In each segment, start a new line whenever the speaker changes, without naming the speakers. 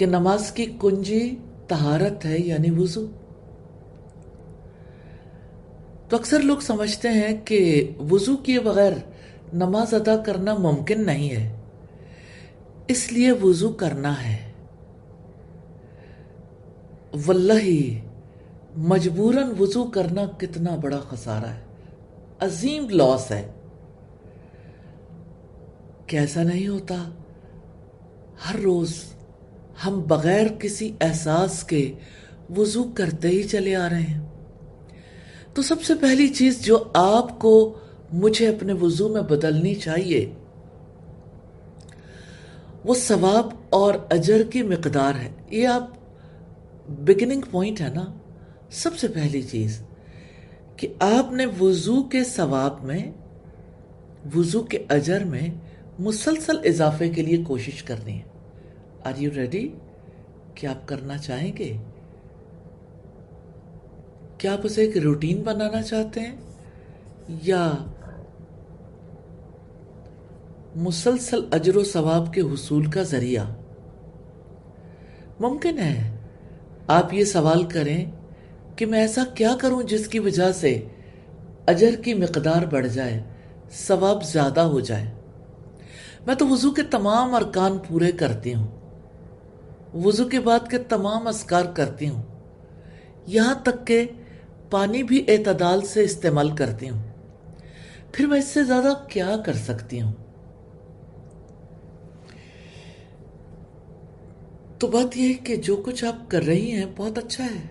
کہ نماز کی کنجی طہارت ہے یعنی وضو. تو اکثر لوگ سمجھتے ہیں کہ وضو کیے بغیر نماز ادا کرنا ممکن نہیں ہے، اس لیے وضو کرنا ہے. واللہ مجبوراً وضو کرنا کتنا بڑا خسارہ ہے، عظیم لاس ہے. کیسا نہیں ہوتا، ہر روز ہم بغیر کسی احساس کے وضو کرتے ہی چلے آ رہے ہیں. تو سب سے پہلی چیز جو آپ کو مجھے اپنے وضو میں بدلنی چاہیے وہ ثواب اور اجر کی مقدار ہے. یہ آپ بگننگ پوائنٹ ہے نا. سب سے پہلی چیز کہ آپ نے وضو کے ثواب میں، وضو کے اجر میں مسلسل اضافے کے لیے کوشش کرنی ہے. Are you ready? کیا آپ کرنا چاہیں گے؟ کیا آپ اسے ایک روٹین بنانا چاہتے ہیں یا مسلسل اجر و ثواب کے حصول کا ذریعہ؟ ممکن ہے آپ یہ سوال کریں کہ میں ایسا کیا کروں جس کی وجہ سے اجر کی مقدار بڑھ جائے، ثواب زیادہ ہو جائے. میں تو وضو کے تمام ارکان پورے کرتی ہوں، وضو کے بعد کے تمام اذکار کرتی ہوں، یہاں تک کہ پانی بھی اعتدال سے استعمال کرتی ہوں. پھر میں اس سے زیادہ کیا کر سکتی ہوں؟ تو بات یہ ہے کہ جو کچھ آپ کر رہی ہیں بہت اچھا ہے،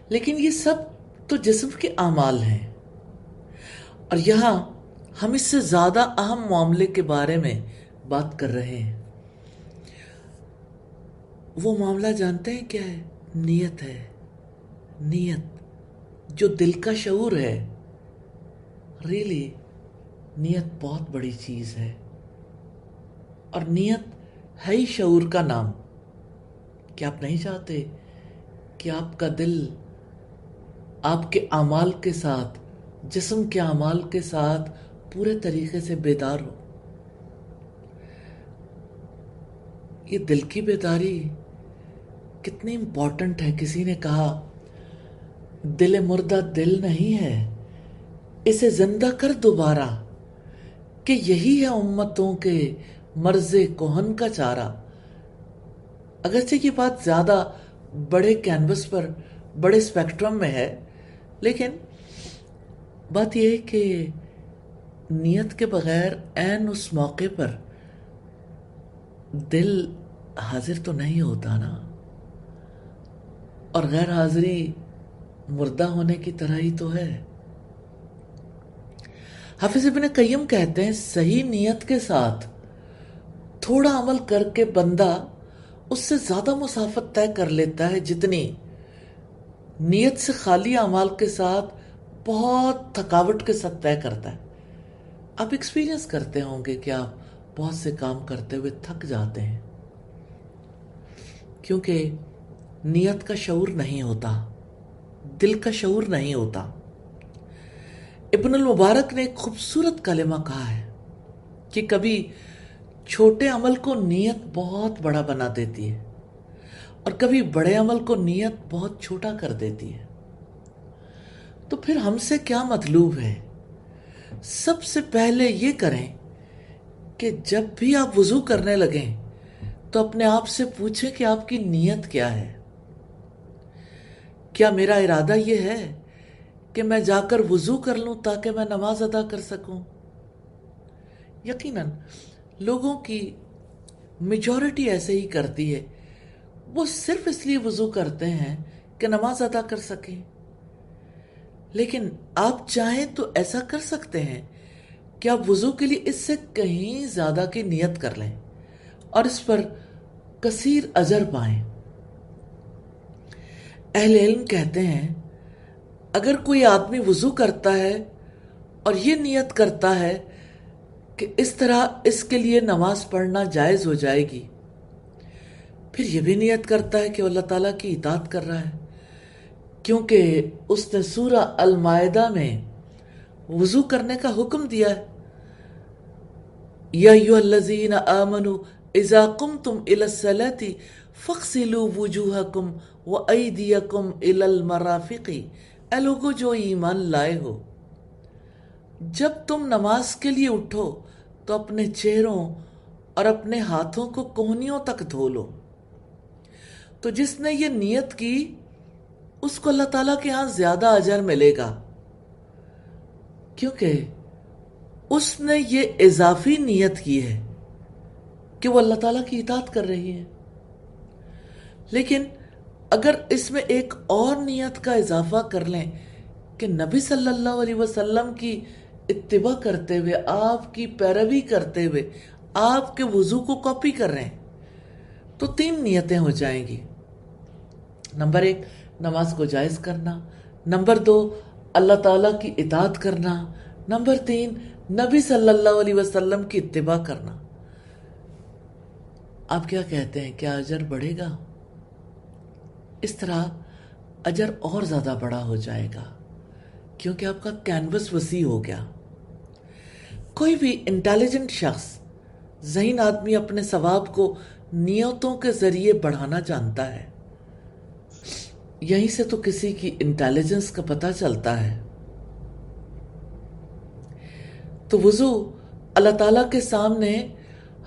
لیکن یہ سب تو جسم کے اعمال ہیں، اور یہاں ہم اس سے زیادہ اہم معاملے کے بارے میں بات کر رہے ہیں. وہ معاملہ جانتے ہیں کیا ہے؟ نیت ہے. نیت جو دل کا شعور ہے. ریلی نیت بہت بڑی چیز ہے، اور نیت ہے ہی شعور کا نام. کیا آپ نہیں چاہتے کہ آپ کا دل آپ کے اعمال کے ساتھ، جسم کے اعمال کے ساتھ پورے طریقے سے بیدار ہو؟ یہ دل کی بیداری کتنی امپورٹنٹ ہے. کسی نے کہا دل مردہ دل نہیں ہے، اسے زندہ کر دوبارہ، کہ یہی ہے امتوں کے مرض کہن کا چارہ. اگرچہ یہ بات زیادہ بڑے کینوس پر، بڑے اسپیکٹرم میں ہے، لیکن بات یہ ہے کہ نیت کے بغیر عین اس موقع پر دل حاضر تو نہیں ہوتا نا. اور غیر حاضری مردہ ہونے کی طرح ہی تو ہے. حافظ ابن قیم کہتے ہیں صحیح نیت کے ساتھ تھوڑا عمل کر کے بندہ اس سے زیادہ مسافت طے کر لیتا ہے جتنی نیت سے خالی اعمال کے ساتھ بہت تھکاوٹ کے ساتھ طے کرتا ہے. آپ ایکسپیرینس کرتے ہوں گے کہ آپ بہت سے کام کرتے ہوئے تھک جاتے ہیں کیونکہ نیت کا شعور نہیں ہوتا، دل کا شعور نہیں ہوتا. ابن المبارک نے ایک خوبصورت کلمہ کہا ہے کہ کبھی چھوٹے عمل کو نیت بہت بڑا بنا دیتی ہے، اور کبھی بڑے عمل کو نیت بہت چھوٹا کر دیتی ہے. تو پھر ہم سے کیا مطلوب ہے؟ سب سے پہلے یہ کریں کہ جب بھی آپ وضو کرنے لگیں تو اپنے آپ سے پوچھیں کہ آپ کی نیت کیا ہے. کیا میرا ارادہ یہ ہے کہ میں جا کر وضو کر لوں تاکہ میں نماز ادا کر سکوں؟ یقیناً لوگوں کی میجورٹی ایسے ہی کرتی ہے، وہ صرف اس لیے وضو کرتے ہیں کہ نماز ادا کر سکیں. لیکن آپ چاہیں تو ایسا کر سکتے ہیں کہ آپ وضو کے لیے اس سے کہیں زیادہ کی نیت کر لیں اور اس پر کثیر اجر پائیں. اہل علم کہتے ہیں اگر کوئی آدمی وضو کرتا ہے اور یہ نیت کرتا ہے کہ اس طرح اس کے لیے نماز پڑھنا جائز ہو جائے گی، پھر یہ بھی نیت کرتا ہے کہ اللہ تعالیٰ کی اطاعت کر رہا ہے، کیونکہ اس نے سورہ المائدہ میں وضو کرنے کا حکم دیا ہے. یا ایھا الذین آمنوا اذا قمتم الى الصلاۃ فاغسلوا وجوہکم وایدیکم الى المرافق، اے لوگو جو ایمان لائے ہو، جب تم نماز کے لیے اٹھو تو اپنے چہروں اور اپنے ہاتھوں کو کہنیوں تک دھو لو۔ تو جس نے یہ نیت کی اس کو اللہ تعالیٰ کے ہاں زیادہ اجر ملے گا، کیونکہ اس نے یہ اضافی نیت کی ہے کہ وہ اللہ تعالیٰ کی اطاعت کر رہی ہے۔ لیکن اگر اس میں ایک اور نیت کا اضافہ کر لیں کہ نبی صلی اللہ علیہ وسلم کی اتباع کرتے ہوئے، آپ کی پیروی کرتے ہوئے آپ کے وضو کو کاپی کر رہے ہیں، تو 3 نیتیں ہو جائیں گی۔ نمبر 1 نماز کو جائز کرنا، نمبر 2 اللہ تعالیٰ کی اطاعت کرنا، نمبر 3 نبی صلی اللہ علیہ وسلم کی اتباع کرنا۔ آپ کیا کہتے ہیں، کیا اجر بڑھے گا؟ اس طرح اجر اور زیادہ بڑا ہو جائے گا، کیونکہ آپ کا کینوس وسیع ہو گیا۔ کوئی بھی انٹیلیجنٹ شخص، ذہین آدمی اپنے ثواب کو نیتوں کے ذریعے بڑھانا جانتا ہے۔ یہیں سے تو کسی کی انٹیلیجنس کا پتہ چلتا ہے۔ تو وضو اللہ تعالیٰ کے سامنے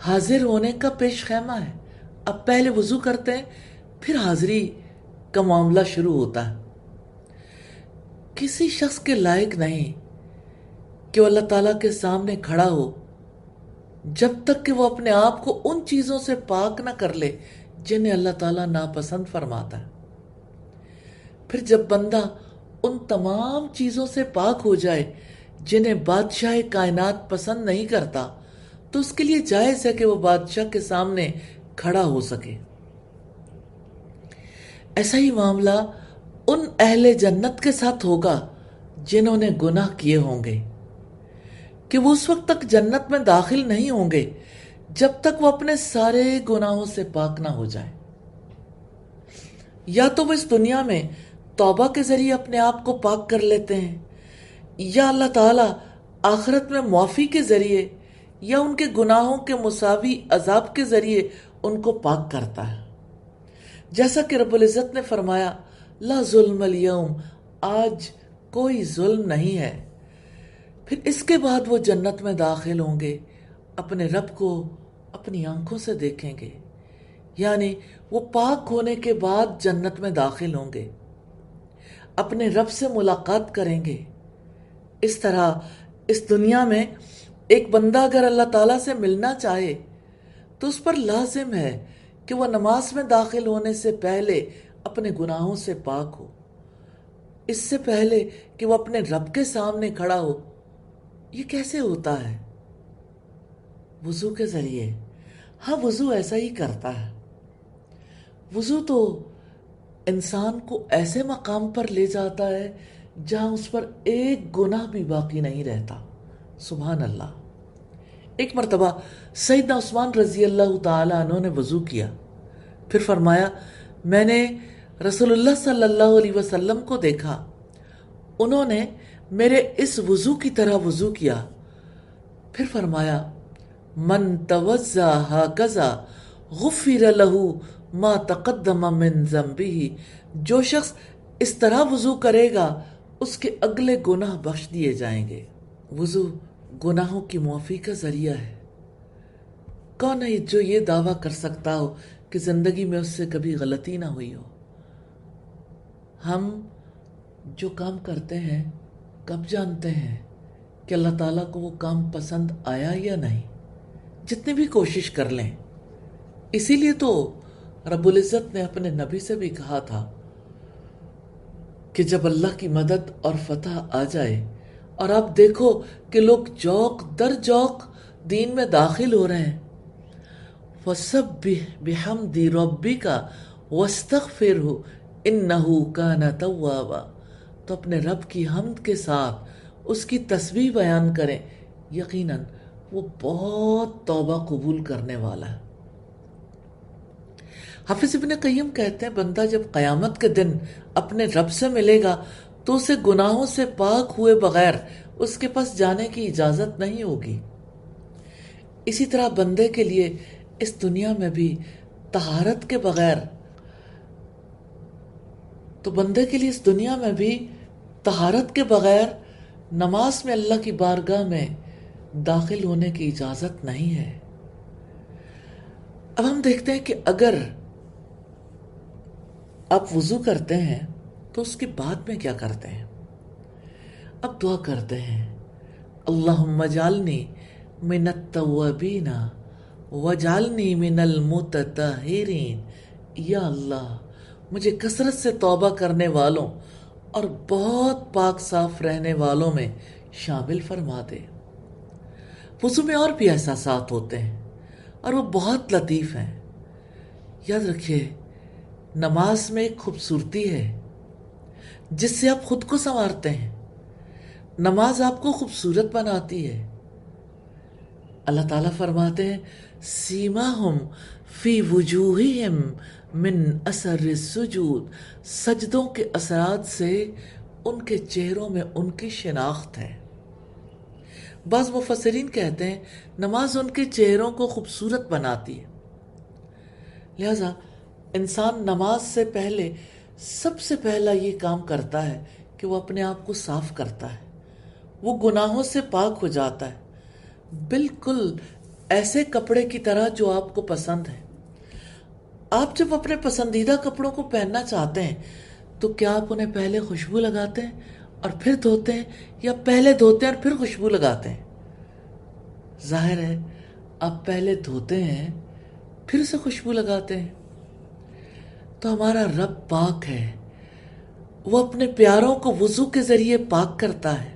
حاضر ہونے کا پیش خیمہ ہے۔ اب پہلے وضو کرتے ہیں، پھر حاضری کا معاملہ شروع ہوتا ہے۔ کسی شخص کے لائق نہیں کہ وہ اللہ تعالیٰ کے سامنے کھڑا ہو جب تک کہ وہ اپنے آپ کو ان چیزوں سے پاک نہ کر لے جنہیں اللہ تعالیٰ ناپسند فرماتا ہے۔ پھر جب بندہ ان تمام چیزوں سے پاک ہو جائے جنہیں بادشاہ کائنات پسند نہیں کرتا، تو اس کے لیے جائز ہے کہ وہ بادشاہ کے سامنے کھڑا ہو سکے۔ ایسا ہی معاملہ ان اہل جنت کے ساتھ ہوگا جنہوں نے گناہ کیے ہوں گے، کہ وہ اس وقت تک جنت میں داخل نہیں ہوں گے جب تک وہ اپنے سارے گناہوں سے پاک نہ ہو جائیں۔ یا تو وہ اس دنیا میں توبہ کے ذریعے اپنے آپ کو پاک کر لیتے ہیں، یا اللہ تعالیٰ آخرت میں معافی کے ذریعے یا ان کے گناہوں کے مساوی عذاب کے ذریعے ان کو پاک کرتا ہے۔ جیسا کہ رب العزت نے فرمایا، لا ظلم اليوم، آج کوئی ظلم نہیں ہے۔ پھر اس کے بعد وہ جنت میں داخل ہوں گے، اپنے رب کو اپنی آنکھوں سے دیکھیں گے، یعنی وہ پاک ہونے کے بعد جنت میں داخل ہوں گے، اپنے رب سے ملاقات کریں گے۔ اس طرح اس دنیا میں ایک بندہ اگر اللہ تعالیٰ سے ملنا چاہے تو اس پر لازم ہے کہ وہ نماز میں داخل ہونے سے پہلے اپنے گناہوں سے پاک ہو، اس سے پہلے کہ وہ اپنے رب کے سامنے کھڑا ہو۔ یہ کیسے ہوتا ہے؟ وضو کے ذریعے۔ ہاں، وضو ایسا ہی کرتا ہے۔ وضو تو انسان کو ایسے مقام پر لے جاتا ہے جہاں اس پر ایک گناہ بھی باقی نہیں رہتا۔ سبحان اللہ۔ ایک مرتبہ سیدنا عثمان رضی اللہ تعالی عنہ نے وضو کیا، پھر فرمایا، میں نے رسول اللہ صلی اللہ علیہ وسلم کو دیکھا، انہوں نے میرے اس وضو کی طرح وضو کیا۔ پھر فرمایا، من توضا ہاکذا غفر لہ ما تقدم من ذنبہ، جو شخص اس طرح وضو کرے گا اس کے اگلے گناہ بخش دیے جائیں گے۔ وضو گناہوں کی معافی کا ذریعہ ہے۔ کون ہے جو یہ دعویٰ کر سکتا ہو کہ زندگی میں اس سے کبھی غلطی نہ ہوئی ہو؟ ہم جو کام کرتے ہیں کب جانتے ہیں کہ اللہ تعالیٰ کو وہ کام پسند آیا یا نہیں؟ جتنی بھی کوشش کر لیں۔ اسی لیے تو رب العزت نے اپنے نبی سے بھی کہا تھا کہ جب اللہ کی مدد اور فتح آ جائے اور آپ دیکھو کہ لوگ جوق در جوق دین میں داخل ہو رہے ہیں، وَسَبِّحْ بِحَمْدِ رَبِّكَ وَاسْتَغْفِرْهُ إِنَّهُ كَانَ تَوَّابًا، تو اپنے رب کی حمد کے ساتھ اس کی تسبیح بیان کریں، یقیناً وہ بہت توبہ قبول کرنے والا ہے۔ حافظ ابن قیم کہتے ہیں، بندہ جب قیامت کے دن اپنے رب سے ملے گا تو اسے گناہوں سے پاک ہوئے بغیر اس کے پاس جانے کی اجازت نہیں ہوگی۔ اسی طرح بندے کے لیے اس دنیا میں بھی طہارت کے بغیر، تو بندے کے لیے اس دنیا میں بھی طہارت کے بغیر نماز میں اللہ کی بارگاہ میں داخل ہونے کی اجازت نہیں ہے۔ اب ہم دیکھتے ہیں کہ اگر آپ وضو کرتے ہیں تو اس کے بعد میں کیا کرتے ہیں؟ اب دعا کرتے ہیں، اللہم اجعلنی من التوابین وجعلنی من المتطہرین، یا اللہ مجھے کثرت سے توبہ کرنے والوں اور بہت پاک صاف رہنے والوں میں شامل فرما دے۔ وضو میں اور بھی احساسات ہوتے ہیں اور وہ بہت لطیف ہیں۔ یاد رکھیے، نماز میں ایک خوبصورتی ہے جس سے آپ خود کو سنوارتے ہیں۔ نماز آپ کو خوبصورت بناتی ہے۔ اللہ تعالیٰ فرماتے ہیں، سیماہم فی وجوہہم من اثر السجود، سجدوں کے اثرات سے ان کے چہروں میں ان کی شناخت ہے۔ بعض مفسرین کہتے ہیں نماز ان کے چہروں کو خوبصورت بناتی ہے۔ لہذا انسان نماز سے پہلے سب سے پہلا یہ کام کرتا ہے کہ وہ اپنے آپ کو صاف کرتا ہے، وہ گناہوں سے پاک ہو جاتا ہے، بالکل ایسے کپڑے کی طرح جو آپ کو پسند ہے۔ آپ جب اپنے پسندیدہ کپڑوں کو پہننا چاہتے ہیں تو کیا آپ انہیں پہلے خوشبو لگاتے ہیں اور پھر دھوتے ہیں، یا پہلے دھوتے ہیں اور پھر خوشبو لگاتے ہیں؟ ظاہر ہے آپ پہلے دھوتے ہیں پھر سے خوشبو لگاتے ہیں۔ تو ہمارا رب پاک ہے، وہ اپنے پیاروں کو وضو کے ذریعے پاک کرتا ہے،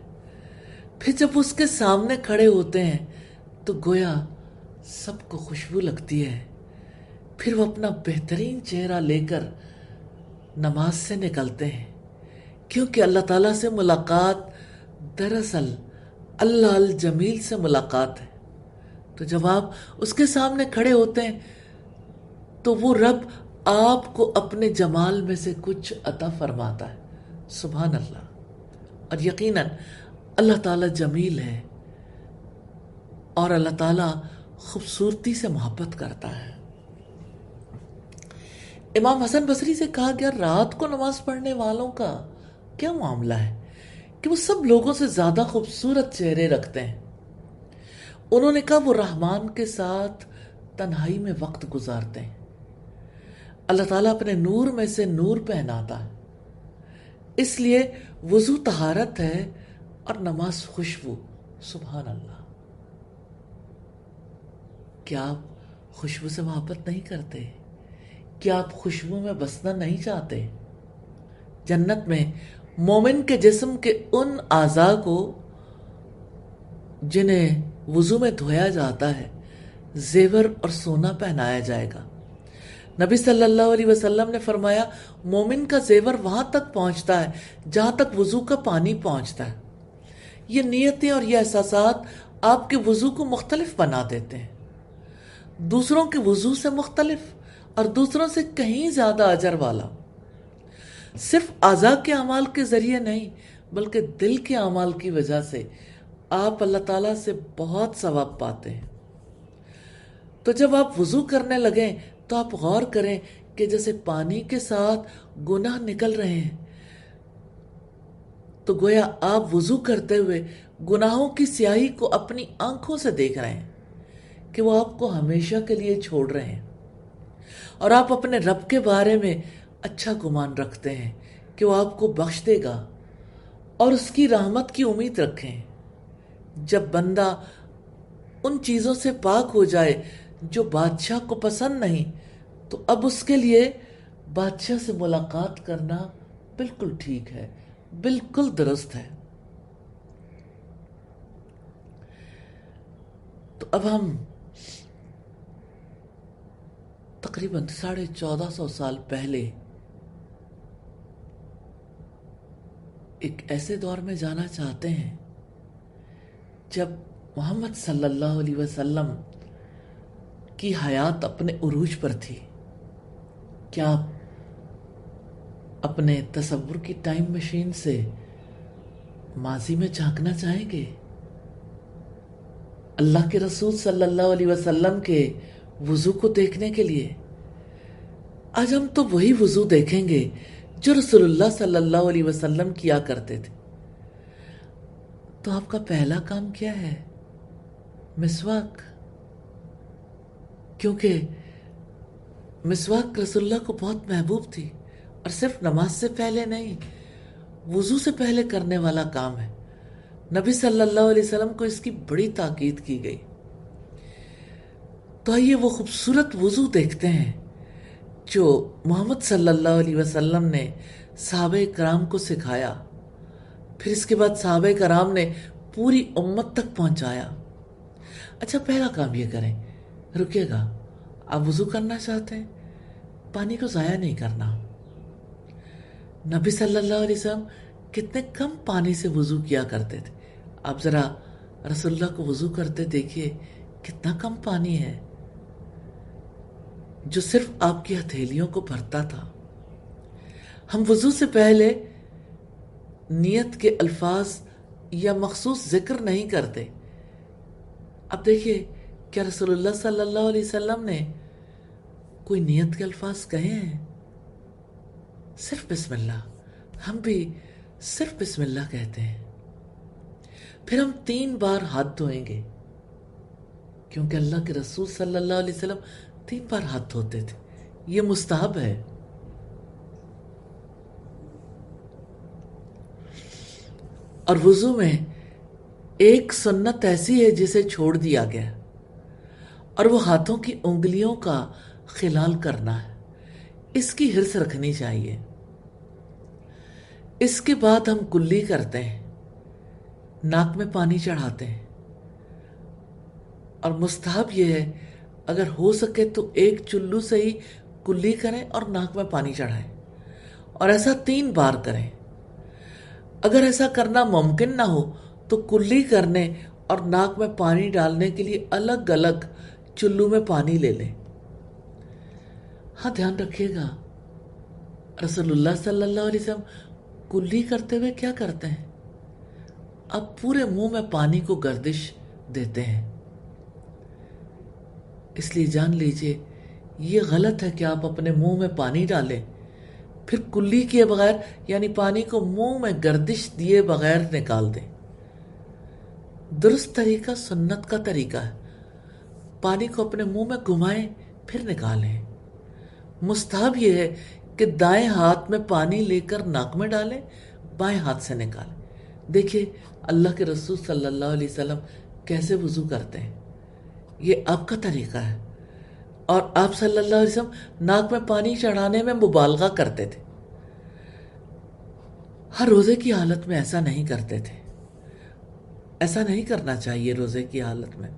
پھر جب اس کے سامنے کھڑے ہوتے ہیں تو گویا سب کو خوشبو لگتی ہے، پھر وہ اپنا بہترین چہرہ لے کر نماز سے نکلتے ہیں، کیونکہ اللہ تعالیٰ سے ملاقات دراصل اللہ الجمیل سے ملاقات ہے۔ تو جب آپ اس کے سامنے کھڑے ہوتے ہیں تو وہ رب آپ کو اپنے جمال میں سے کچھ عطا فرماتا ہے۔ سبحان اللہ۔ اور یقیناً اللہ تعالیٰ جمیل ہے اور اللہ تعالیٰ خوبصورتی سے محبت کرتا ہے۔ امام حسن بصری سے کہا گیا، رات کو نماز پڑھنے والوں کا کیا معاملہ ہے کہ وہ سب لوگوں سے زیادہ خوبصورت چہرے رکھتے ہیں؟ انہوں نے کہا، وہ رحمان کے ساتھ تنہائی میں وقت گزارتے ہیں۔ اللہ تعالیٰ اپنے نور میں سے نور پہناتا ہے، اس لیے وضو طہارت ہے اور نماز خوشبو۔ سبحان اللہ۔ کیا آپ خوشبو سے محبت نہیں کرتے؟ کیا آپ خوشبو میں بسنا نہیں چاہتے؟ جنت میں مومن کے جسم کے ان اعضاء کو جنہیں وضو میں دھویا جاتا ہے زیور اور سونا پہنایا جائے گا۔ نبی صلی اللہ علیہ وسلم نے فرمایا، مومن کا زیور وہاں تک پہنچتا ہے جہاں تک وضو کا پانی پہنچتا ہے۔ یہ نیتیں اور یہ احساسات آپ کے وضو کو مختلف بنا دیتے ہیں، دوسروں کے وضو سے مختلف اور دوسروں سے کہیں زیادہ اجر والا۔ صرف اعضاء کے اعمال کے ذریعے نہیں بلکہ دل کے اعمال کی وجہ سے آپ اللہ تعالیٰ سے بہت ثواب پاتے ہیں۔ تو جب آپ وضو کرنے لگیں تو آپ غور کریں کہ جیسے پانی کے ساتھ گناہ نکل رہے ہیں، تو گویا آپ وضو کرتے ہوئے گناہوں کی سیاہی کو اپنی آنکھوں سے دیکھ رہے ہیں کہ وہ آپ کو ہمیشہ کے لیے چھوڑ رہے ہیں، اور آپ اپنے رب کے بارے میں اچھا گمان رکھتے ہیں کہ وہ آپ کو بخش دے گا اور اس کی رحمت کی امید رکھیں۔ جب بندہ ان چیزوں سے پاک ہو جائے جو بادشاہ کو پسند نہیں، تو اب اس کے لیے بادشاہ سے ملاقات کرنا بالکل ٹھیک ہے، بالکل درست ہے۔ تو اب ہم تقریباً 1450 سال پہلے ایک ایسے دور میں جانا چاہتے ہیں جب محمد صلی اللہ علیہ وسلم کی حیات اپنے عروج پر تھی۔ کیا آپ اپنے تصور کی ٹائم مشین سے ماضی میں جھانکنا چاہیں گے؟ اللہ کے رسول صلی اللہ علیہ وسلم کے وضو کو دیکھنے کے لیے۔ آج ہم تو وہی وضو دیکھیں گے جو رسول اللہ صلی اللہ علیہ وسلم کیا کرتے تھے۔ تو آپ کا پہلا کام کیا ہے؟ مسواک، کیونکہ مسواک رسول اللہ کو بہت محبوب تھی، اور صرف نماز سے پہلے نہیں، وضو سے پہلے کرنے والا کام ہے۔ نبی صلی اللہ علیہ وسلم کو اس کی بڑی تاکید کی گئی۔ تو آئیے وہ خوبصورت وضو دیکھتے ہیں جو محمد صلی اللہ علیہ وسلم نے صحابہ کرام کو سکھایا، پھر اس کے بعد صحابہ کرام نے پوری امت تک پہنچایا۔ اچھا، پہلا کام یہ کریں، رکیے گا، آپ وضو کرنا چاہتے ہیں، پانی کو ضائع نہیں کرنا۔ نبی صلی اللہ علیہ وسلم کتنے کم پانی سے وضو کیا کرتے تھے۔ آپ ذرا رسول اللہ کو وضو کرتے دیکھیے، کتنا کم پانی ہے جو صرف آپ کی ہتھیلیوں کو بھرتا تھا۔ ہم وضو سے پہلے نیت کے الفاظ یا مخصوص ذکر نہیں کرتے۔ اب دیکھیے، کیا رسول اللہ صلی اللہ علیہ وسلم نے کوئی نیت کے الفاظ کہے ہیں؟ صرف بسم اللہ، ہم بھی صرف بسم اللہ کہتے ہیں۔ پھر ہم 3 بار ہاتھ دھوئیں گے، کیونکہ اللہ کے رسول صلی اللہ علیہ وسلم 3 بار ہاتھ دھوتے تھے، یہ مستحب ہے۔ اور وضو میں ایک سنت ایسی ہے جسے چھوڑ دیا گیا، اور وہ ہاتھوں کی انگلیوں کا خلال کرنا ہے۔ اس کی حرص رکھنی چاہیے۔ اس کے بعد ہم کلی کرتے ہیں، ناک میں پانی چڑھاتے ہیں، اور مستحب یہ ہے اگر ہو سکے تو ایک چلو سے ہی کلی کریں اور ناک میں پانی چڑھائیں، اور ایسا 3 بار کریں۔ اگر ایسا کرنا ممکن نہ ہو تو کلی کرنے اور ناک میں پانی ڈالنے کے لیے الگ الگ چلو میں پانی لے لیں۔ ہاں، دھیان رکھیے گا، رسول اللہ صلی اللہ علیہ وسلم کلی کرتے ہوئے کیا کرتے ہیں؟ اب پورے منہ میں پانی کو گردش دیتے ہیں۔ اس لیے جان لیجئے یہ غلط ہے کہ آپ اپنے منہ میں پانی ڈالیں پھر کلی کیے بغیر، یعنی پانی کو منہ میں گردش دیے بغیر نکال دیں۔ درست طریقہ سنت کا طریقہ ہے، پانی کو اپنے منہ میں گھمائیں پھر نکالیں۔ مستحب یہ ہے کہ دائیں ہاتھ میں پانی لے کر ناک میں ڈالیں، بائیں ہاتھ سے نکالیں۔ دیکھیے اللہ کے رسول صلی اللہ علیہ وسلم کیسے وضو کرتے ہیں، یہ آپ کا طریقہ ہے۔ اور آپ صلی اللہ علیہ وسلم ناک میں پانی چڑھانے میں مبالغہ کرتے تھے، ہر روزے کی حالت میں ایسا نہیں کرتے تھے، ایسا نہیں کرنا چاہیے روزے کی حالت میں۔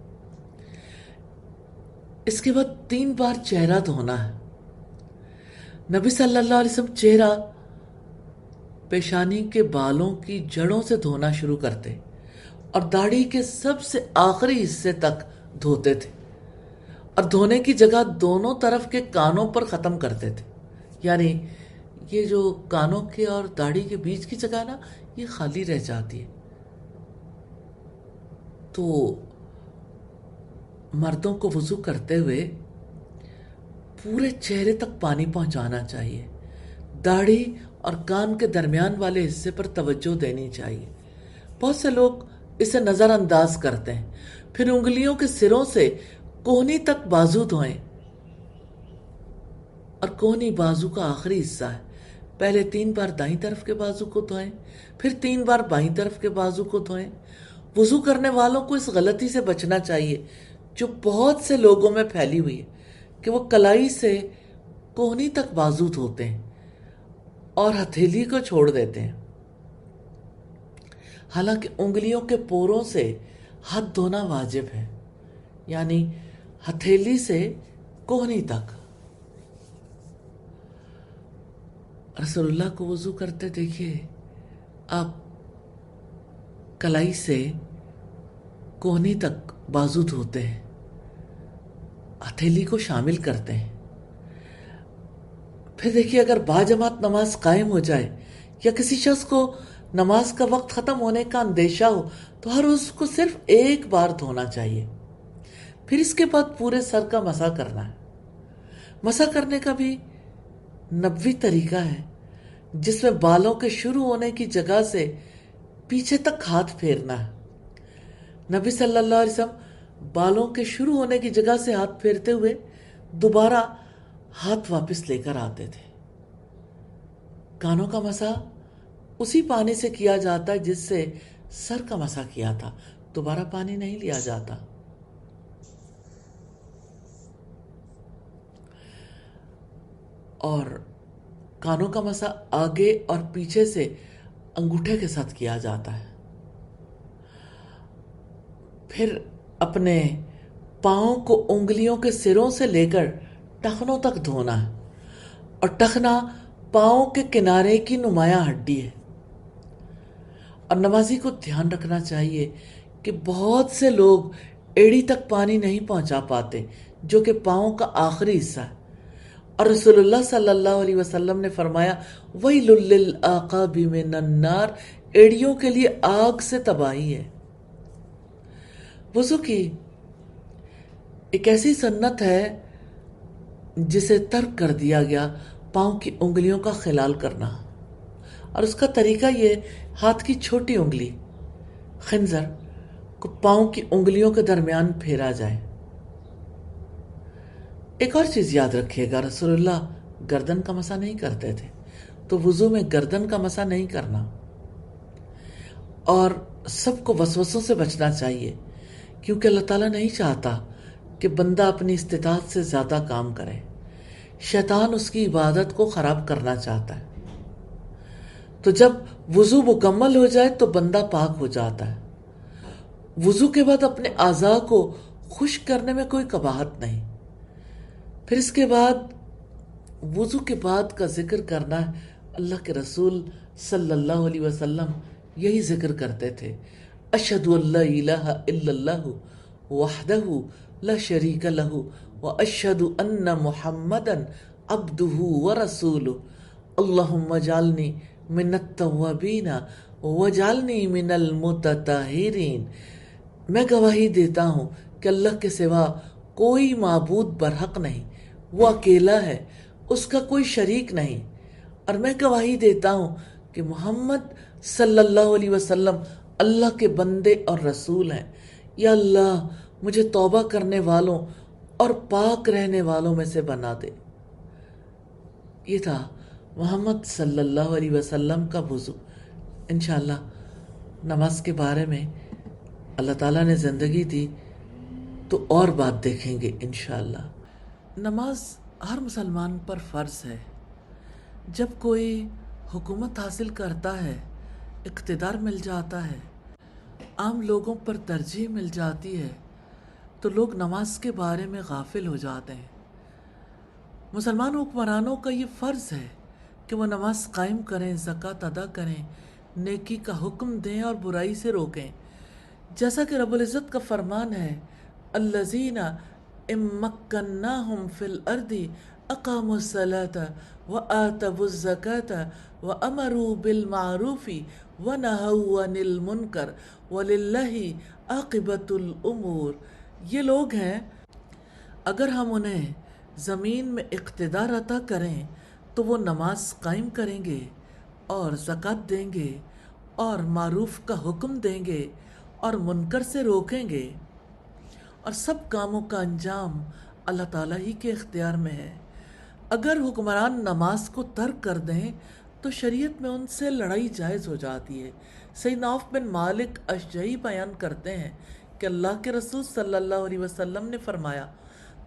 اس کے بعد 3 بار چہرہ دھونا ہے۔ نبی صلی اللہ علیہ وسلم چہرہ پیشانی کے بالوں کی جڑوں سے دھونا شروع کرتے اور داڑھی کے سب سے آخری حصے تک دھوتے تھے، اور دھونے کی جگہ دونوں طرف کے کانوں پر ختم کرتے تھے، یعنی یہ جو کانوں کے اور داڑھی کے بیچ کی جگہ ہے نا، یہ خالی رہ جاتی ہے۔ تو مردوں کو وضو کرتے ہوئے پورے چہرے تک پانی پہنچانا چاہیے، داڑھی اور کان کے درمیان والے حصے پر توجہ دینی چاہیے۔ بہت سے لوگ اسے نظر انداز کرتے ہیں۔ پھر انگلیوں کے سروں سے کوہنی تک بازو دھوئیں، اور کوہنی بازو کا آخری حصہ ہے۔ پہلے 3 بار دائیں طرف کے بازو کو دھوئیں، پھر 3 بار بائیں طرف کے بازو کو دھوئیں۔ وضو کرنے والوں کو اس غلطی سے بچنا چاہیے جو بہت سے لوگوں میں پھیلی ہوئی ہے کہ وہ کلائی سے کوہنی تک بازو دھوتے ہیں اور ہتھیلی کو چھوڑ دیتے ہیں، حالانکہ انگلیوں کے پوروں سے ہاتھ دھونا واجب ہے، یعنی ہتھیلی سے کوہنی تک۔ رسول اللہ کو وضو کرتے دیکھیے، آپ کلائی سے کوہنی تک بازو دھوتے ہیں، ہتھیلی کو شامل کرتے ہیں۔ پھر دیکھیے اگر باجماعت نماز قائم ہو جائے یا کسی شخص کو نماز کا وقت ختم ہونے کا اندیشہ ہو تو ہر اس کو صرف 1 بار دھونا چاہیے۔ پھر اس کے بعد پورے سر کا مسح کرنا ہے۔ مسح کرنے کا بھی نبوی طریقہ ہے جس میں بالوں کے شروع ہونے کی جگہ سے پیچھے تک ہاتھ پھیرنا ہے۔ نبی صلی اللہ علیہ وسلم بالوں کے شروع ہونے کی جگہ سے ہاتھ پھیرتے ہوئے دوبارہ ہاتھ واپس لے کر آتے تھے۔ کانوں کا مسح اسی پانی سے کیا جاتا ہے جس سے سر کا مسح کیا تھا، دوبارہ پانی نہیں لیا جاتا۔ اور کانوں کا مسح آگے اور پیچھے سے انگوٹھے کے ساتھ کیا جاتا ہے۔ پھر اپنے پاؤں کو انگلیوں کے سروں سے لے کر ٹخنوں تک دھونا ہے، اور ٹخنا پاؤں کے کنارے کی نمایاں ہڈی ہے۔ اور نمازی کو دھیان رکھنا چاہیے کہ بہت سے لوگ ایڑی تک پانی نہیں پہنچا پاتے، جو کہ پاؤں کا آخری حصہ ہے، اور رسول اللہ صلی اللہ علیہ وسلم نے فرمایا وَيْلٌ لِّلْأَعْقَابِ مِنَ النَّارِ، ایڑیوں کے لیے آگ سے تباہی ہے۔ وضو کی ایک ایسی سنت ہے جسے ترک کر دیا گیا، پاؤں کی انگلیوں کا خلال کرنا، اور اس کا طریقہ یہ ہاتھ کی چھوٹی انگلی خنزر کو پاؤں کی انگلیوں کے درمیان پھیرا جائے۔ ایک اور چیز یاد رکھیے گا، رسول اللہ گردن کا مسح نہیں کرتے تھے، تو وضو میں گردن کا مسح نہیں کرنا۔ اور سب کو وسوسوں سے بچنا چاہیے، کیونکہ اللہ تعالیٰ نہیں چاہتا کہ بندہ اپنی استطاعت سے زیادہ کام کرے۔ شیطان اس کی عبادت کو خراب کرنا چاہتا ہے۔ تو جب وضو مکمل ہو جائے تو بندہ پاک ہو جاتا ہے۔ وضو کے بعد اپنے اعضاء کو خشک کرنے میں کوئی قباحت نہیں۔ پھر اس کے بعد وضو کے بعد کا ذکر کرنا ہے۔ اللہ کے رسول صلی اللہ علیہ وسلم یہی ذکر کرتے تھے، اشہد ان لا الہ الا اللہ وحدہ لا شریک لہ واشہد ان محمدا عبدہ ورسولہ اللہم اجعلنی من التوابین واجعلنی من المتطہرین۔ میں گواہی دیتا ہوں کہ اللہ کے سوا کوئی معبود برحق نہیں، وہ اکیلا ہے، اس کا کوئی شریک نہیں، اور میں گواہی دیتا ہوں کہ محمد صلی اللہ علیہ وسلم اللہ کے بندے اور رسول ہیں۔ یا اللہ مجھے توبہ کرنے والوں اور پاک رہنے والوں میں سے بنا دے۔ یہ تھا محمد صلی اللہ علیہ وسلم کا وضو۔ انشاءاللہ نماز کے بارے میں اللہ تعالیٰ نے زندگی دی تو اور بات دیکھیں گے انشاءاللہ۔ نماز ہر مسلمان پر فرض ہے۔ جب کوئی حکومت حاصل کرتا ہے، اقتدار مل جاتا ہے، عام لوگوں پر ترجیح مل جاتی ہے، تو لوگ نماز کے بارے میں غافل ہو جاتے ہیں۔ مسلمان حکمرانوں کا یہ فرض ہے کہ وہ نماز قائم کریں، زکوٰۃ ادا کریں، نیکی کا حکم دیں اور برائی سے روکیں، جیسا کہ رب العزت کا فرمان ہے الذین ان مکناہم فی الارض اقاموا الصلاة وآتوا الزکاة وامروا بالمعروف ونہوا عن المنکر وللہ عاقبۃ الامور۔ یہ لوگ ہیں، اگر ہم انہیں زمین میں اقتدار عطا کریں تو وہ نماز قائم کریں گے اور زکوٰۃ دیں گے اور معروف کا حکم دیں گے اور منکر سے روکیں گے، اور سب کاموں کا انجام اللہ تعالیٰ ہی کے اختیار میں ہے۔ اگر حکمران نماز کو ترک کر دیں تو شریعت میں ان سے لڑائی جائز ہو جاتی ہے۔ سیدنا عوف بن مالک اشجعی بیان کرتے ہیں کہ اللہ کے رسول صلی اللہ علیہ وسلم نے فرمایا،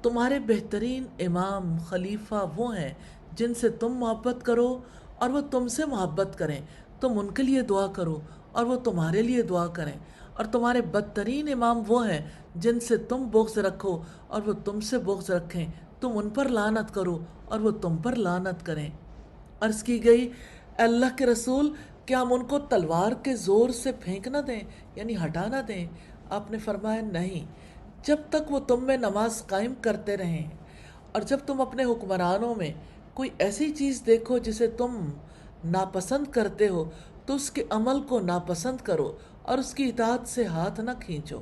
تمہارے بہترین امام خلیفہ وہ ہیں جن سے تم محبت کرو اور وہ تم سے محبت کریں، تم ان کے لیے دعا کرو اور وہ تمہارے لیے دعا کریں، اور تمہارے بدترین امام وہ ہیں جن سے تم بغض رکھو اور وہ تم سے بغض رکھیں، تم ان پر لعنت کرو اور وہ تم پر لعنت کریں۔ عرض کی گئی، اے اللہ کے رسول، کیا ہم ان کو تلوار کے زور سے پھینک نہ دیں، یعنی ہٹا نہ دیں؟ آپ نے فرمایا نہیں، جب تک وہ تم میں نماز قائم کرتے رہیں، اور جب تم اپنے حکمرانوں میں کوئی ایسی چیز دیکھو جسے تم ناپسند کرتے ہو تو اس کے عمل کو ناپسند کرو اور اس کی اطاعت سے ہاتھ نہ کھینچو۔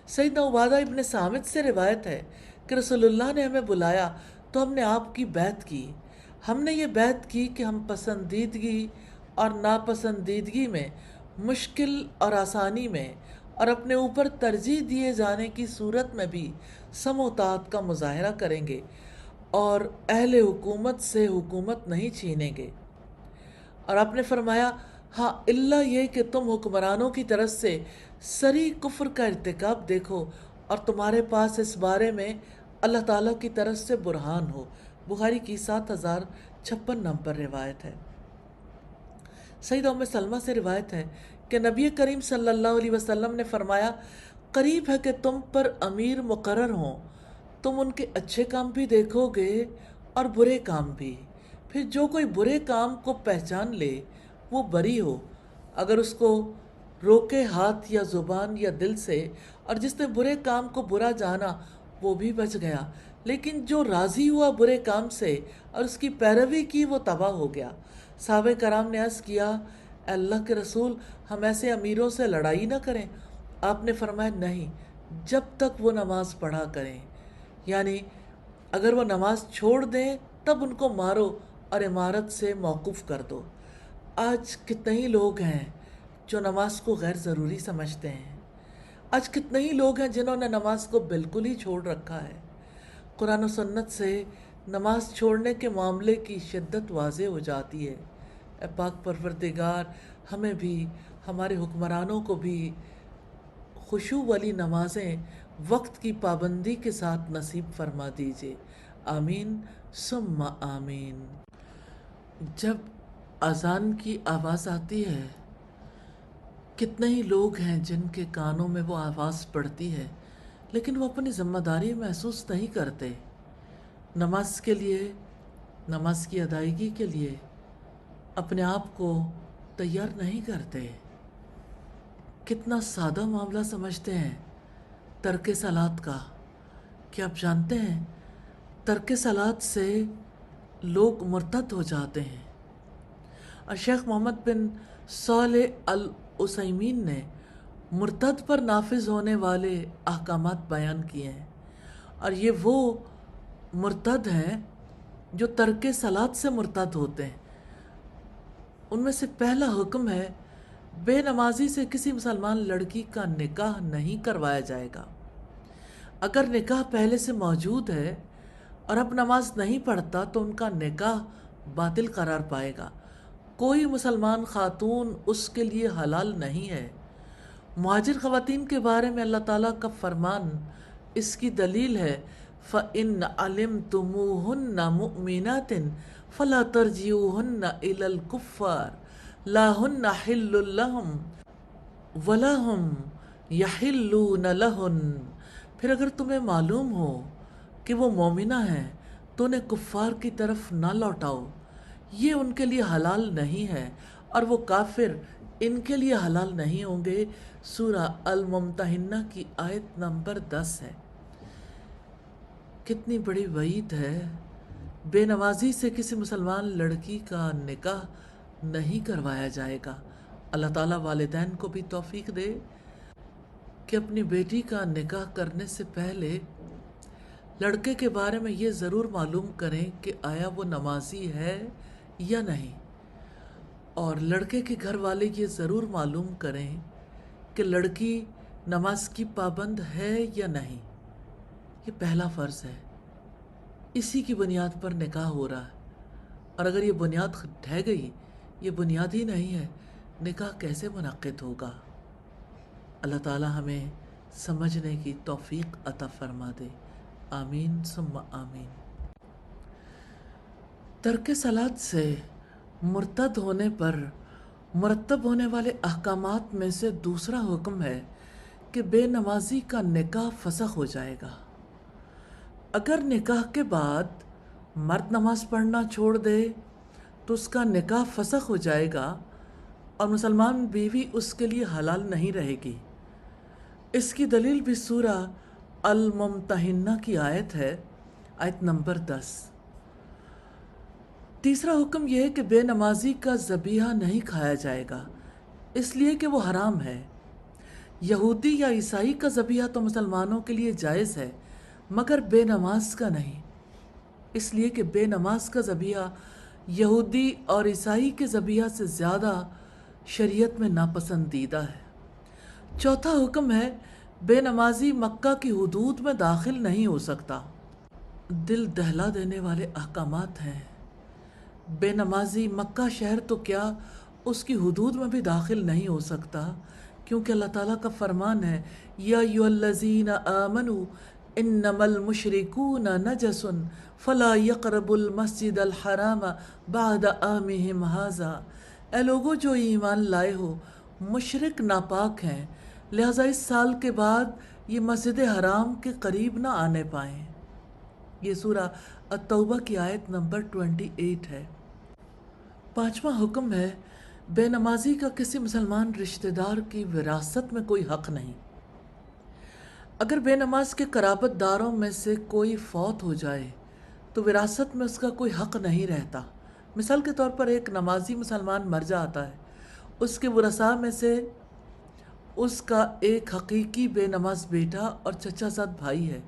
سیدنا عبادہ ابن صامت سے روایت ہے کہ رسول اللہ نے ہمیں بلایا تو ہم نے آپ کی بیعت کی۔ ہم نے یہ بیعت کی کہ ہم پسندیدگی اور ناپسندیدگی میں، مشکل اور آسانی میں، اور اپنے اوپر ترجیح دیے جانے کی صورت میں بھی سم و طاعت کا مظاہرہ کریں گے اور اہل حکومت سے حکومت نہیں چھینیں گے۔ اور آپ نے فرمایا ہاں الا یہ کہ تم حکمرانوں کی طرف سے صریح کفر کا ارتکاب دیکھو اور تمہارے پاس اس بارے میں اللہ تعالیٰ کی طرف سے برہان ہو۔ بخاری کی 7056 نمبر روایت ہے۔ سیدہ ام سلمہ سے روایت ہے کہ نبی کریم صلی اللہ علیہ وسلم نے فرمایا قریب ہے کہ تم پر امیر مقرر ہوں، تم ان کے اچھے کام بھی دیکھو گے اور برے کام بھی، پھر جو کوئی برے کام کو پہچان لے وہ بری ہو، اگر اس کو روکے ہاتھ یا زبان یا دل سے، اور جس نے برے کام کو برا جانا وہ بھی بچ گیا، لیکن جو راضی ہوا برے کام سے اور اس کی پیروی کی وہ تباہ ہو گیا۔ صحابہ کرام نے عرض کیا اے اللہ کے رسول ہم ایسے امیروں سے لڑائی نہ کریں؟ آپ نے فرمایا نہیں، جب تک وہ نماز پڑھا کریں، یعنی اگر وہ نماز چھوڑ دیں تب ان کو مارو اور امارت سے موقوف کر دو۔ آج کتنے ہی لوگ ہیں جو نماز کو غیر ضروری سمجھتے ہیں، آج کتنے ہی لوگ ہیں جنہوں نے نماز کو بالکل ہی چھوڑ رکھا ہے۔ قرآن و سنت سے نماز چھوڑنے کے معاملے کی شدت واضح ہو جاتی ہے۔ اے پاک پروردگار ہمیں بھی، ہمارے حکمرانوں کو بھی خشوع والی نمازیں وقت کی پابندی کے ساتھ نصیب فرما دیجئے، آمین ثم آمین۔ جب اذان کی آواز آتی ہے کتنے ہی لوگ ہیں جن کے کانوں میں وہ آواز پڑتی ہے لیکن وہ اپنی ذمہ داری محسوس نہیں کرتے، نماز کے لیے، نماز کی ادائیگی کے لیے اپنے آپ کو تیار نہیں کرتے۔ کتنا سادہ معاملہ سمجھتے ہیں ترک صلاۃ کا، کہ آپ جانتے ہیں ترک صلاۃ سے لوگ مرتد ہو جاتے ہیں۔ اور شیخ محمد بن صالح العثیمین نے مرتد پر نافذ ہونے والے احکامات بیان کیے ہیں، اور یہ وہ مرتد ہیں جو ترک صلاۃ سے مرتد ہوتے ہیں۔ ان میں سے پہلا حکم ہے بے نمازی سے کسی مسلمان لڑکی کا نکاح نہیں کروایا جائے گا۔ اگر نکاح پہلے سے موجود ہے اور اب نماز نہیں پڑھتا تو ان کا نکاح باطل قرار پائے گا، کوئی مسلمان خاتون اس کے لیے حلال نہیں ہے۔ مہاجر خواتین کے بارے میں اللہ تعالیٰ کا فرمان اس کی دلیل ہے فَإِنْ عَلِمْتُمُوهُنَّ مُؤْمِنَاتٍ فَلَا تَرْجِعُوهُنَّ إِلَى الْكُفَّارِ لَا هُنَّ حِلٌّ لَهُمْ وَلَا هُمْ يَحِلُّونَ لَهُنَّ۔ پھر اگر تمہیں معلوم ہو کہ وہ مومنہ ہیں تو انہیں کفار کی طرف نہ لوٹاؤ، یہ ان کے لیے حلال نہیں ہے اور وہ کافر ان کے لیے حلال نہیں ہوں گے۔ سورہ الممتحنہ کی آیت نمبر 10 ہے۔ کتنی بڑی وعید ہے، بے نمازی سے کسی مسلمان لڑکی کا نکاح نہیں کروایا جائے گا۔ اللہ تعالیٰ والدین کو بھی توفیق دے کہ اپنی بیٹی کا نکاح کرنے سے پہلے لڑکے کے بارے میں یہ ضرور معلوم کریں کہ آیا وہ نمازی ہے یا نہیں، اور لڑکے کے گھر والے یہ ضرور معلوم کریں کہ لڑکی نماز کی پابند ہے یا نہیں۔ یہ پہلا فرض ہے، اسی کی بنیاد پر نکاح ہو رہا ہے، اور اگر یہ بنیاد ڈھہ گئی، یہ بنیاد ہی نہیں ہے، نکاح کیسے منعقد ہوگا؟ اللہ تعالی ہمیں سمجھنے کی توفیق عطا فرما دے، آمین ثم آمین۔ ترک صلاۃ سے مرتد ہونے پر مرتب ہونے والے احکامات میں سے دوسرا حکم ہے کہ بے نمازی کا نکاح فسخ ہو جائے گا۔ اگر نکاح کے بعد مرد نماز پڑھنا چھوڑ دے تو اس کا نکاح فسخ ہو جائے گا اور مسلمان بیوی اس کے لیے حلال نہیں رہے گی۔ اس کی دلیل بھی سورہ الممتحنہ کی آیت ہے، آیت نمبر 10۔ تیسرا حکم یہ ہے کہ بے نمازی کا ذبیحہ نہیں کھایا جائے گا، اس لیے کہ وہ حرام ہے۔ یہودی یا عیسائی کا ذبیحہ تو مسلمانوں کے لیے جائز ہے مگر بے نماز کا نہیں، اس لیے کہ بے نماز کا ذبیحہ یہودی اور عیسائی کے ذبیحہ سے زیادہ شریعت میں ناپسندیدہ ہے۔ چوتھا حکم ہے بے نمازی مکہ کی حدود میں داخل نہیں ہو سکتا۔ دل دہلا دینے والے احکامات ہیں۔ بے نمازی مکہ شہر تو کیا اس کی حدود میں بھی داخل نہیں ہو سکتا، کیونکہ اللہ تعالیٰ کا فرمان ہے یا ایھا الذین آمنوا انما المشرکون نجس فلا یقربوا المسجد الحرام بعد عامهم ھذا، اے لوگو جو ایمان لائے ہو، مشرک ناپاک ہیں، لہٰذا اس سال کے بعد یہ مسجد حرام کے قریب نہ آنے پائیں۔ یہ سورہ التوبہ کی آیت نمبر 28 ہے۔ پانچواں حکم ہے بے نمازی کا کسی مسلمان رشتہ دار کی وراثت میں کوئی حق نہیں۔ اگر بے نماز کے قرابت داروں میں سے کوئی فوت ہو جائے تو وراثت میں اس کا کوئی حق نہیں رہتا۔ مثال کے طور پر ایک نمازی مسلمان مر جاتا ہے، اس کے ورثاء میں سے اس کا ایک حقیقی بے نماز بیٹا اور چچا زاد بھائی ہے۔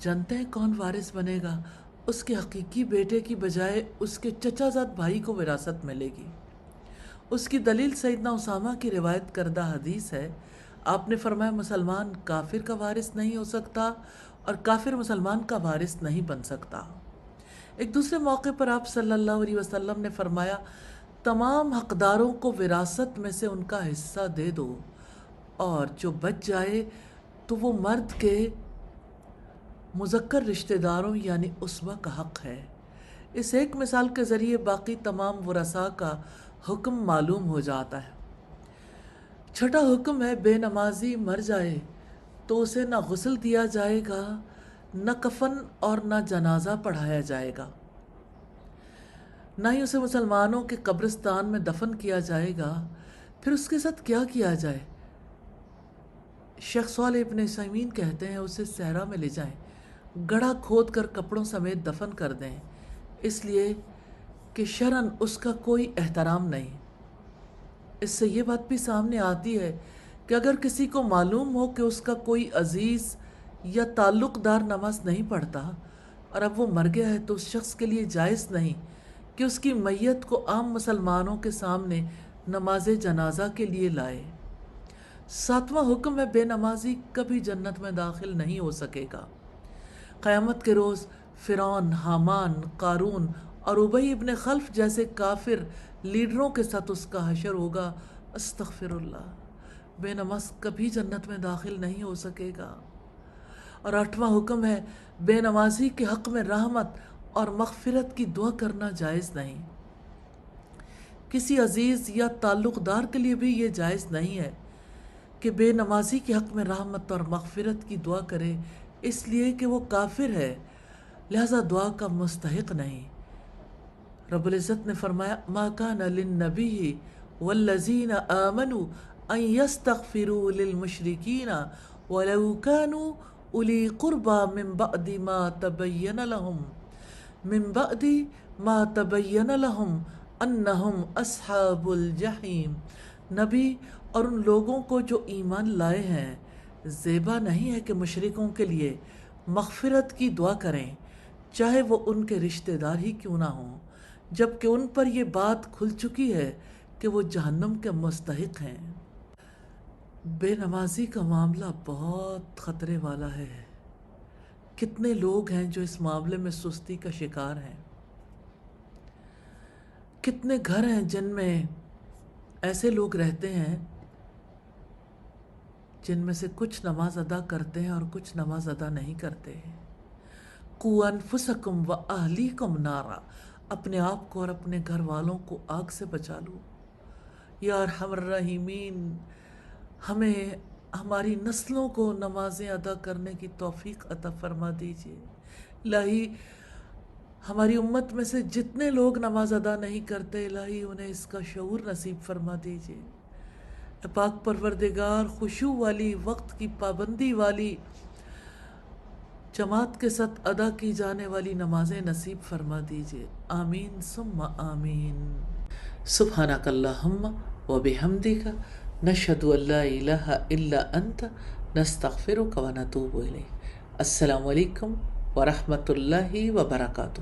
جانتے ہیں کون وارث بنے گا؟ اس کے حقیقی بیٹے کی بجائے اس کے چچا زاد بھائی کو وراثت ملے گی۔ اس کی دلیل سیدنا اسامہ کی روایت کردہ حدیث ہے۔ آپ نے فرمایا مسلمان کافر کا وارث نہیں ہو سکتا اور کافر مسلمان کا وارث نہیں بن سکتا۔ ایک دوسرے موقع پر آپ صلی اللہ علیہ وسلم نے فرمایا تمام حقداروں کو وراثت میں سے ان کا حصہ دے دو، اور جو بچ جائے تو وہ مرد کے مذکر رشتہ داروں یعنی اسبہ کا حق ہے۔ اس ایک مثال کے ذریعے باقی تمام ورثاء کا حکم معلوم ہو جاتا ہے۔ چھٹا حکم ہے بے نمازی مر جائے تو اسے نہ غسل دیا جائے گا، نہ کفن اور نہ جنازہ پڑھایا جائے گا، نہ ہی اسے مسلمانوں کے قبرستان میں دفن کیا جائے گا۔ پھر اس کے ساتھ کیا کیا جائے؟ شیخ صالح ابن عثیمین کہتے ہیں اسے صحرا میں لے جائیں، گڑھا کھود کر کپڑوں سمیت دفن کر دیں، اس لیے کہ شرعاً اس کا کوئی احترام نہیں۔ اس سے یہ بات بھی سامنے آتی ہے کہ اگر کسی کو معلوم ہو کہ اس کا کوئی عزیز یا تعلق دار نماز نہیں پڑھتا اور اب وہ مر گیا ہے تو اس شخص کے لیے جائز نہیں کہ اس کی میت کو عام مسلمانوں کے سامنے نماز جنازہ کے لیے لائے۔ ساتواں حکم ہے بے نمازی کبھی جنت میں داخل نہیں ہو سکے گا۔ قیامت کے روز فرعون، حامان، قارون اور ابی ابن خلف جیسے کافر لیڈروں کے ساتھ اس کا حشر ہوگا۔ استغفر اللہ، بے نماز کبھی جنت میں داخل نہیں ہو سکے گا۔ اور آٹھواں حکم ہے بے نمازی کے حق میں رحمت اور مغفرت کی دعا کرنا جائز نہیں۔ کسی عزیز یا تعلق دار کے لیے بھی یہ جائز نہیں ہے کہ بے نمازی کے حق میں رحمت اور مغفرت کی دعا کرے، اس لیے کہ وہ کافر ہے، لہذا دعا کا مستحق نہیں۔ رب العزت نے فرمایا ما کان للنبی والذین آمنوا ان یستغفروا للمشرکین ولو کانوا اولی قربى من بعد ما تبین لهم انہم اصحاب الجحیم۔ نبی اور ان لوگوں کو جو ایمان لائے ہیں زیبا نہیں ہے کہ مشرکوں کے لیے مغفرت کی دعا کریں، چاہے وہ ان کے رشتہ دار ہی کیوں نہ ہوں، جبکہ ان پر یہ بات کھل چکی ہے کہ وہ جہنم کے مستحق ہیں۔ بے نمازی کا معاملہ بہت خطرے والا ہے۔ کتنے لوگ ہیں جو اس معاملے میں سستی کا شکار ہیں؟ کتنے گھر ہیں جن میں ایسے لوگ رہتے ہیں جن میں سے کچھ نماز ادا کرتے ہیں اور کچھ نماز ادا نہیں کرتے۔ قوا انفسکم واہلیکم نارا، اپنے آپ کو اور اپنے گھر والوں کو آگ سے بچا لو۔ یا ارحم الراحمین، ہمیں ہماری نسلوں کو نمازیں ادا کرنے کی توفیق عطا فرما دیجیے۔ الہی ہماری امت میں سے جتنے لوگ نماز ادا نہیں کرتے، الہی انہیں اس کا شعور نصیب فرما دیجیے۔ اے پاک پروردگار، خشوع والی، وقت کی پابندی والی، جماعت کے ساتھ ادا کی جانے والی نمازیں نصیب فرما دیجیے۔ آمین ثم آمین۔ سبحانک اللہم و بحمدک، نشهد ان لا الہ الا انت نستغفرک و نتوب الیک۔ السلام علیکم ورحمۃ اللہ وبرکاتہ۔